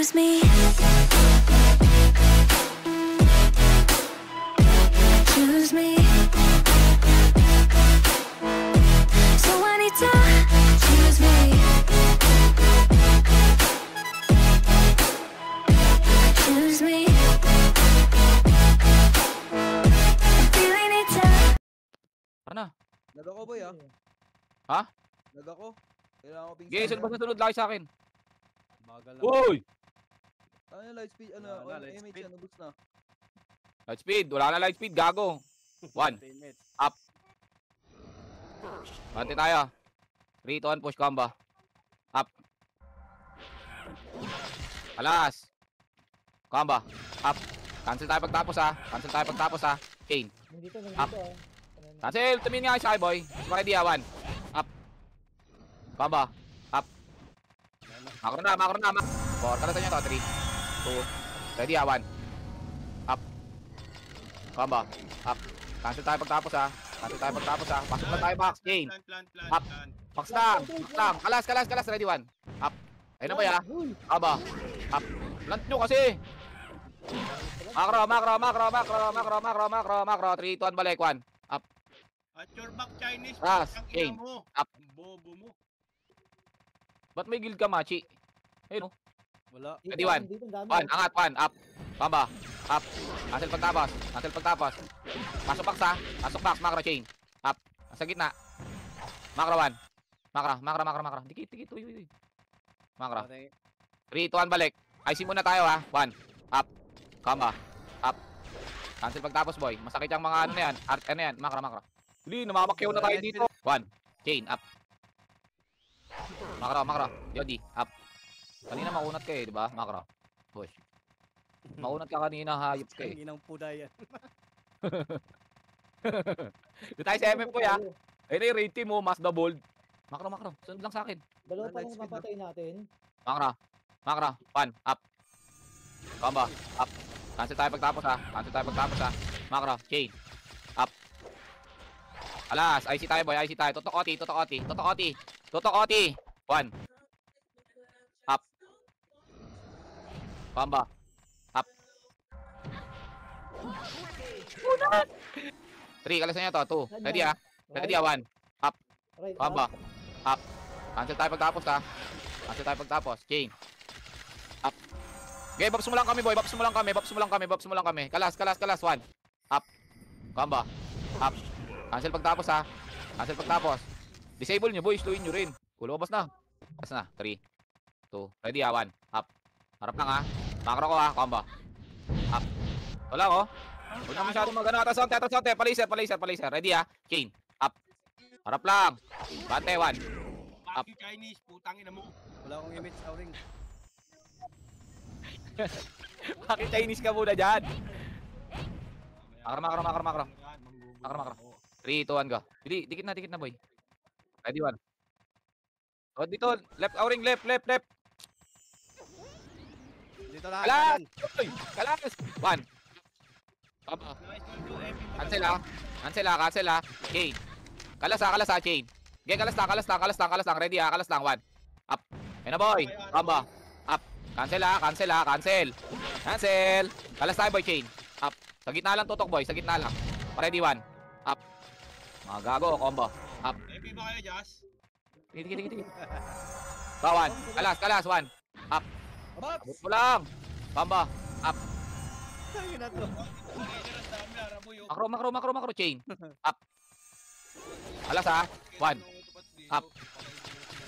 Choose me. Choose me. So I need to choose me. Choose me. I really need to. Ano? Lag ako boy ah. Ha? Lag ako. Kailangan ko ping Okay, sunod lagi sa akin. Bagal lang. Uy! Ano yung light speed? Ano? Wala na, Ano light image speed. yan? Ubus na. Light speed. Wala na light speed. Gago. 1. 10 minutes. Up. Bante tayo. 3 to 1 push combo. Up. Alas. Combo. Up. Cancel tayo pagtapos ha. Cancel tayo pagtapos ha. Chain. Nandito, Up. nandito. Cancel. Tumingin nga si boy. Ready ha. 1. Up. Combo. Up. Makro na. Makro na. Four. Kalatan nyo to. 3. 2. Ready ha. 1. Up. Combo. Up. Cancel tayo pagtapos ha. Cancel tayo pagtapos ha. Pasok na tayo box. Chain. Up. Box lang. Box lang. Kalas. Kalas. Kalas. Ready 1. Up. Ayun na ba ya? Combo. Up. Plant nyo kasi. Makro. Makro. Makro. Makro. Makro. Makro. Makro. Makro. 3, 2, 1. Balik. 1. Up. At your back Chinese. Ras, ang King. ina mo. Up. Bobo mo. Ba't may guild ka, Machi? Ayun o. Wala. Ready 1. Dito, ang dami. 1. Angat. 1. Up. Pamba. Up. Cancel pagtapos. Cancel pagtapos. Pasok box ha. Pasok box. Macro chain. Up. Sa gitna. Macro 1. Macro. Macro. Macro. Macro. Dikit. Dikit. Uy. Uy. Macro. 3, 2, 1. Balik. IC muna tayo ha. 1. Up. Pamba. Up. Cancel pagtapos boy. Masakit yung mga ano na yan. Art ano yan. Macro. Macro. Hindi. Namamakyaw na tayo dito. 1. Chain. Up. Macro. Macro. Yodi. Up. Kanina maunat ka eh. Diba? Macro. Push. Maunat ka kanina, hayop ka eh. Inang puda yan. Dito tayo sa MM po ya. Ayun na yung rating mo, mas the bold. Makro, makro. Sunod lang sa akin. Dalawa pa Light lang speed, papatay natin. Makro. Makro. 1. Up. Combo. Up. Cancel tayo pagtapos ha. Cancel tayo pagtapos ha. Makro. Chain. Up. Alas. IC tayo boy. IC tayo. Totok Oti. Totok Oti. Totok Oti. Totok Oti. 1. Up. Combo. Up. 3, kalasan nyo to. 2. Ready ha. Ready ha. 1. Up. Right, Combo. Up. Cancel tayo pagtapos ha. Cancel tayo pagtapos. Chain. Up. Okay, babs mo lang kami boy. Babs mo lang kami. Babs mo lang kami. Babs mo lang kami. Kalas, kalas, kalas. 1. Up. Combo. Up. Cancel pagtapos ha. Cancel pagtapos. Disable nyo boy. Slowin nyo rin. Kulobas na. Kalas na. 3. 2. Ready ha. 1. Up. Harap lang ha. Macro ko ha. Combo. Up. Wala ko. Huwag na masyadong magano. Atasonte, atasonte. Palaser, palaser, palaser. Ready ha. Chain. Up. Harap lang. Bante 1. Fuck you Chinese. Putang ina mo. Wala akong image, Auring. Bakit Chinese ka muna dyan? Makro, makro, makro, makro. Makro, makro. 3, 2, 1, go. Dikit na boy. Ready 1. O dito, left, Auring, left, left, left. Dito lahat. Kalas! kanan. Uy! Kalas! 1. Papa. Cancel ha. Cancel ha, cancel ha. Chain. Kalas ha, chain. Okay, kalas lang. Ready ha, kalas lang. 1. Up. Ayun na boy. Pamba. Up. Cancel ha, cancel ha, cancel. Cancel. Kalas tayo boy, chain. Up. Sa gitna lang tutok boy, sa gitna lang. Ready 1. Up. Mga gago, combo. Up. MP ba kayo, Jas? Dikit. Bawan. Kalas, 1. Up. Abot mo lang. Pamba. Up. Ayun na to. Makro, chain. Up. Alas ha. 1. Up.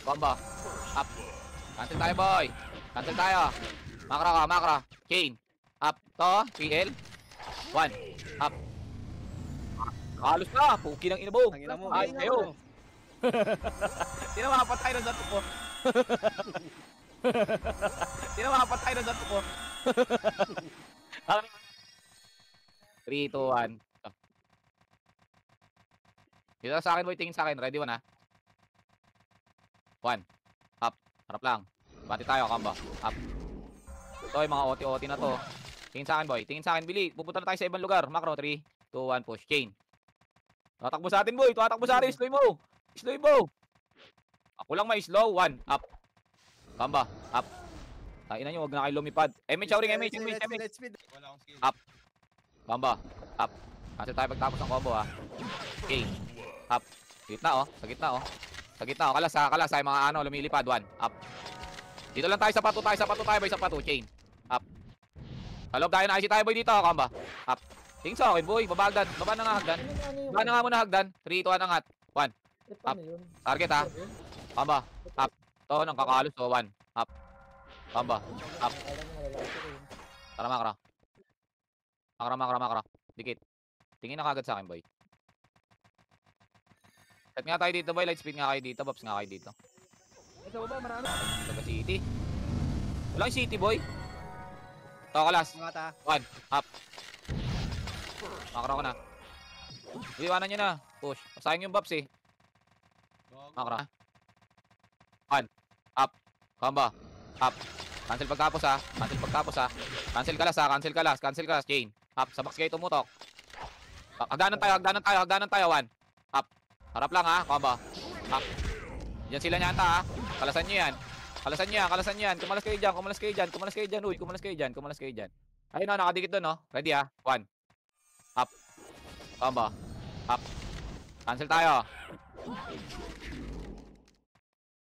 Bomba. Up. Cancel tayo boy. Cancel tayo. Makro. Chain. Up. To. PL. 1. Up. Kalos na. Puki ng inabog. Tangina mo. Ay, kayo. Sino makapatay na dito po? Sino makapatay na dito po? 3, 2, 1. Dito sa akin boy, tingin sa akin. Ready 1 ha. 1. Up. Harap lang. Bati tayo, combo. Up. Ito yung mga OT-OT na to. Tingin sa akin boy. Tingin sa akin, Billy. Pupunta na tayo sa ibang lugar. Macro, 3, 2, 1, push. Chain. Tatakbo sa atin boy. Tatakbo sa atin. Slow mo. Slow mo. Ako lang may slow. 1. Up. Combo. Up. Tain nyo, huwag na kayo lumipad. MH, Auring, MH, MH, MH. Let's speed. Wala akong skill. Combo. Up. Cancel tayo pagtapos ng combo, ha. Okay. Up. Sa gitna, oh. Sa gitna, oh. Sa gitna, oh. Kalas, ha. Kalas, ha. Yung mga ano, lumilipad. 1. Up. Dito lang tayo sa pato, boy. Sa pato. Chain. Up. Sa loob tayo na IC tayo, boy, dito, combo. Up. Tingin sa akin, boy. Baba hagdan. Baba na nga hagdan. Baba na nga muna hagdan. 3, 2, 1, angat. 1. Up. Target, ha. Combo. Up. To, nang kakalos, to. 1. Up. Combo. Up. Tara, makra. Makra. Dikit. Tingin na kagad sa akin, boy. Set nga tayo dito, boy. Light speed nga kayo dito. Bops nga kayo dito. Ito ba, marami. Taga city. Wala yung city, boy. Ito, kalas. Mga ta. 1. Up. Makra ko na. Iwanan nyo na. Push. Sayang yung bops, eh. Makra. 1. Up. Combo. Up. Cancel pagtapos, ha. Cancel kalas. Chain. Up. Sa box kayo tumutok. Hagdanan tayo. 1. Up. Harap lang, ha. Combo. Up. Diyan sila nyata, ha. Kalasan nyo yan. Kumalas kayo dyan. Uy, kumalas kayo dyan. Ayun, no. Nakadikit doon, no. Ready, ha. 1. Up. Combo. Up. Cancel tayo.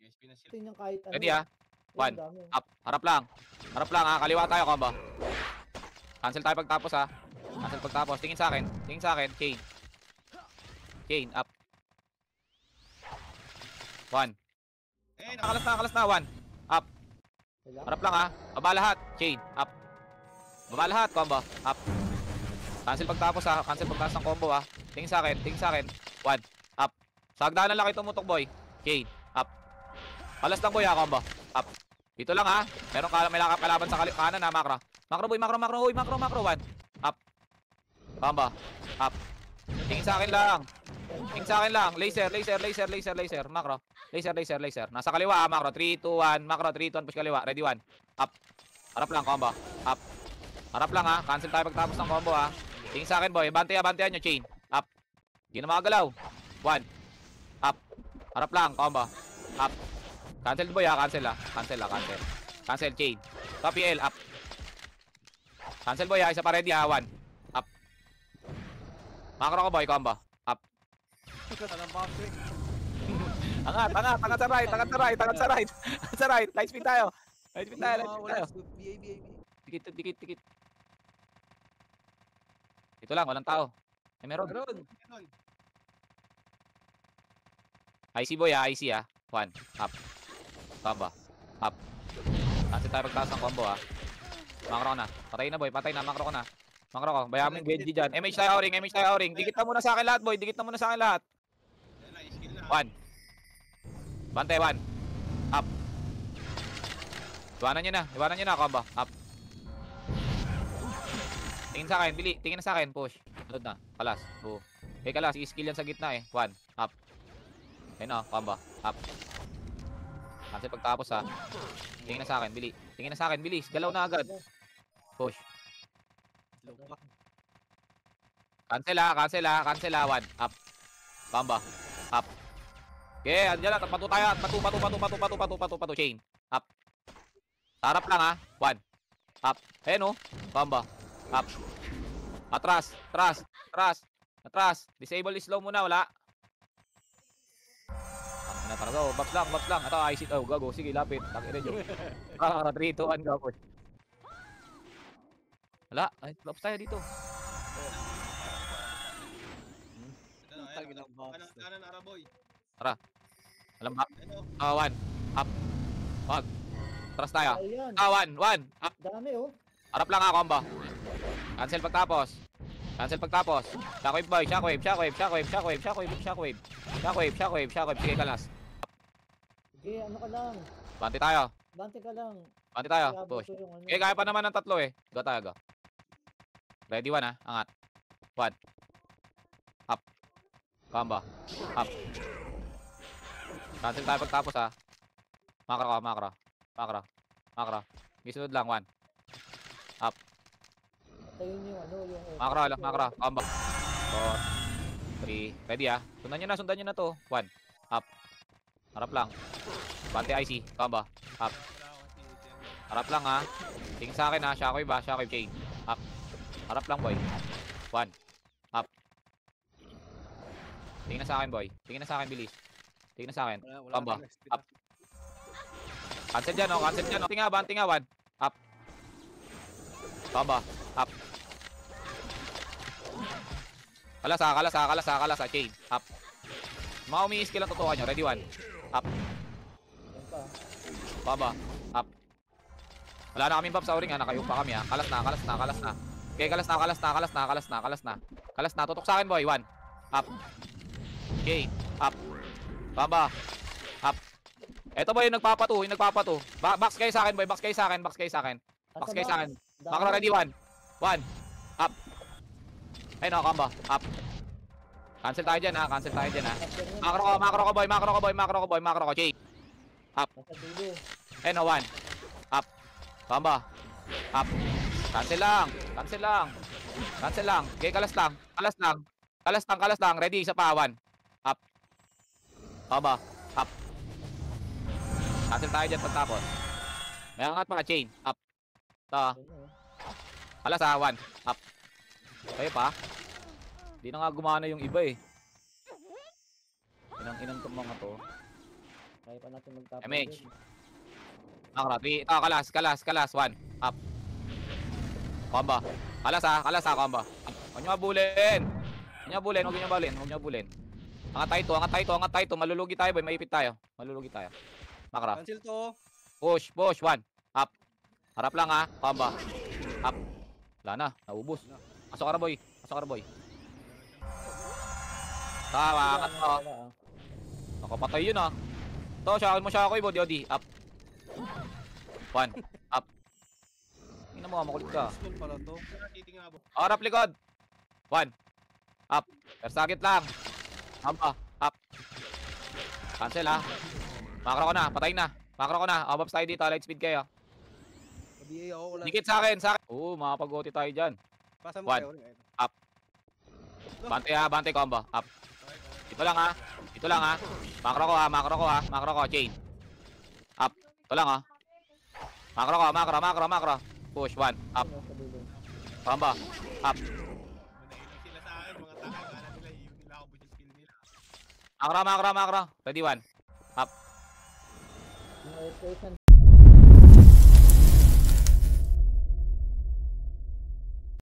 PSP na sila. Tingnan kahit ano. Ready, ha. 1. Up. Harap lang, ha. Kaliwa tayo, combo. Cancel tayo pagtapos, ha. Tingin sa akin. Chain. Up. 1. Eh, Kalas na. 1. Up. Harap lang, ha. Baba lahat. Chain. Up. Baba lahat, combo. Up. Cancel pagtapos, ha. Ng combo, ha. Tingin sa akin. 1. Up. Sa hagdanan lang kayo tumutok, boy. Chain. Up. Kalas lang, boy, ha. Combo. Up. Dito lang, ha. May kalaban sa kanan, ha. Makro, boy. Makro. Uy, makro. 1. Up. Combo. Up. Tingin sa akin lang. Laser. Makro. Laser. Nasa kaliwa, ha. Makro. 3, 2, 1. Makro. 3, 2, 1. Push kaliwa. Ready, 1. Up. Harap lang, combo. Up. Harap lang, ha. Cancel tayo pagtapos ng combo, ha. Tingin sa akin, boy. Bantayan nyo. Chain. Up. Hindi na makagalaw. 1. Up. Harap lang, combo. Up. Cancel, boy, ha. Cancel. Cancel, chain. Copy L. Up. Cancel, boy, ha. Isa pa ready, ha. 1. Up. Makro ko, boy. Combo. Up. Alam ba, pre? Angat sa right. Light speed tayo. Wala. BA. Dikit. Dito lang, walang tao. Meron. IC, boy, ha. IC, ha. 1. Up. Combo. Up. Cancel tayo pagtaas ng combo, ha. Makro ko na. Patay na, boy. Makro ko na. Bayaan mo yung Genji dyan. MH tayo, Auring. Dikit na muna sa akin lahat, boy. Wala, skill na. 1. Bante, 1. Up. Iwanan nyo na, combo. Up. Tingin sa akin, Bili. Tingin na sa akin, push. Sunod na. Kalas. Oo. Okay, kalas. I-skill yan sa gitna, eh. 1. Up. Ayun, oh. Combo. Up. Cancel pagtapos, ha. Tingin na sa akin, bilis. Galaw na agad. Push. Cancel, ha. 1. Up. Combo. Up. Okay, andyan lang. Patu tayo. Patu. Chain. Up. Sarap lang, ha. 1. Up. Ayan, oh. Combo. Up. Atras. Disable is slow muna. Wala. Na talaga. Box lang. Ito, IC. Oh, gago. Sige, lapit. Takirin nyo. 3, 2, 1. Go, push. Wala. Ay, flops tayo dito. Kanan, Araboy. Alam ba? Ito. 1. Up. Wag. Atras tayo. Ayan. 1. Up. Dami, oh. Harap lang, ha, combo. Cancel pagtapos. Shockwave, boy. Shockwave. Sige, kalas. Sige, ano ka lang. Bante tayo. Bante ka lang. Push. Ko yung ano. Okay, kaya pa naman ng 3, eh. Go tayo. Ready, 1, ha. Angat. 1. Up. Combo. Up. Cancel tayo pagtapos, ha. Makro. Gisunod lang, 1. Up. Tayo yung ano, yung... Makro. Combo. 4. 3. Ready, ha. Sundan nyo na to. 1. Up. Harap lang. Bante IC. Combo. Up. Harap lang ha. Tingin sa akin ha. Shockwave ha. Shockwave chain. Up. Harap lang boy. 1. Up. Tingin na sa akin boy. Tingin na sa akin bilis. Tingin na sa akin. Wala Pamba. tayong speed Up. Cancel dyan oh. Cancel dyan oh. Tingin nga 1. Up. Pamba. Up. Kalas ha. Kalas ha. Kalas ha. Kalas ha. Chain. Up. Mga umi-skill ang tutukan nyo. Ready 1. Up. Yan pa. Pamba. Up. Wala na kaming buff sa uring ha. Nakayup pa kami ha. Kalas na. Kalas na. Kalas na. Okay, kalas na. Kalas na. Kalas na. Kalas na. Kalas na. Kalas na. Tutok sa akin boy. 1. Up. Okay. Up. Pamba. Up. Eto boy yung nagpapato. Yung nagpapato. Box kayo sa akin boy. Box kayo sa akin. Box kayo sa akin. Box kayo sa akin. Macro ready 1. 1. Up. Ay no. Combo. Up. Cancel tayo dyan ha. Cancel tayo dyan ha. Macro ko. Macro ko boy. Macro ko boy. Macro ko boy. Macro ko. Chain. Nasa dulo. Ay no. 1. Up. Combo. Up. Cancel lang. Cancel lang. Cancel lang. Okay, kalas lang. Kalas lang. Kalas lang. Kalas lang. Ready. Isa pa. 1. Up. Combo. Up. Cancel tayo dyan pagtapos. May angat pa. Chain. Up. Ito. Kalas ha. 1. Up. Kayo pa. Hindi na nga gumana yung iba eh. Inang itong mga to. Kaya pa natin magtapos. MH. Nakara. 3. Ito. Kalas. Kalas. Kalas. 1. Up. Combo. Kalas ha. Kalas ha. Combo. Huwag nyo mabulin. Huwag nyo mabulin. Huwag nyo mabulin. Huwag nyo mabulin. Angat tayo to. Angat tayo to. Angat tayo to. Malulugi tayo boy. Maipit tayo. Malulugi tayo. Nakara. Cancel to. Push. Push. 1. Up. Harap lang ha. Combo. Up. Wala na. Naubos. Pasok ka na boy. Pasok ka na boy. Tama. Angat to. Nakapatay yun ah. Ito. Shakal mo siya ako body. Odi. Up. 1. Up. Hindi na mo. Makulit ka. Small pala to. Titingnan mo. Harap likod. 1. Up. Persagit lang. Combo. Up. Cancel ha. Macro ko na. Patay na. Macro ko na. Above tayo dito. Light speed kayo. BA ako wala. Dikit sa akin. Sa akin. Oo. Makapag-OT tayo dyan. Pasa mo 1. kayo. Bante ha. Bante combo. Up. Ito lang ha. Ito lang ha. Macro ko ha. Macro ko ha. Macro ko. Chain. Up. Ito lang ha. Macro ko. Macro. Macro. Macro. Push. 1. Up. Nasa dulo. Combo. Up. Manainig sila sa akin, mga tanga. Kala nila, iyon nila ako yung skill nila. Macro. Macro. Macro. Ready 1. Yung earthquake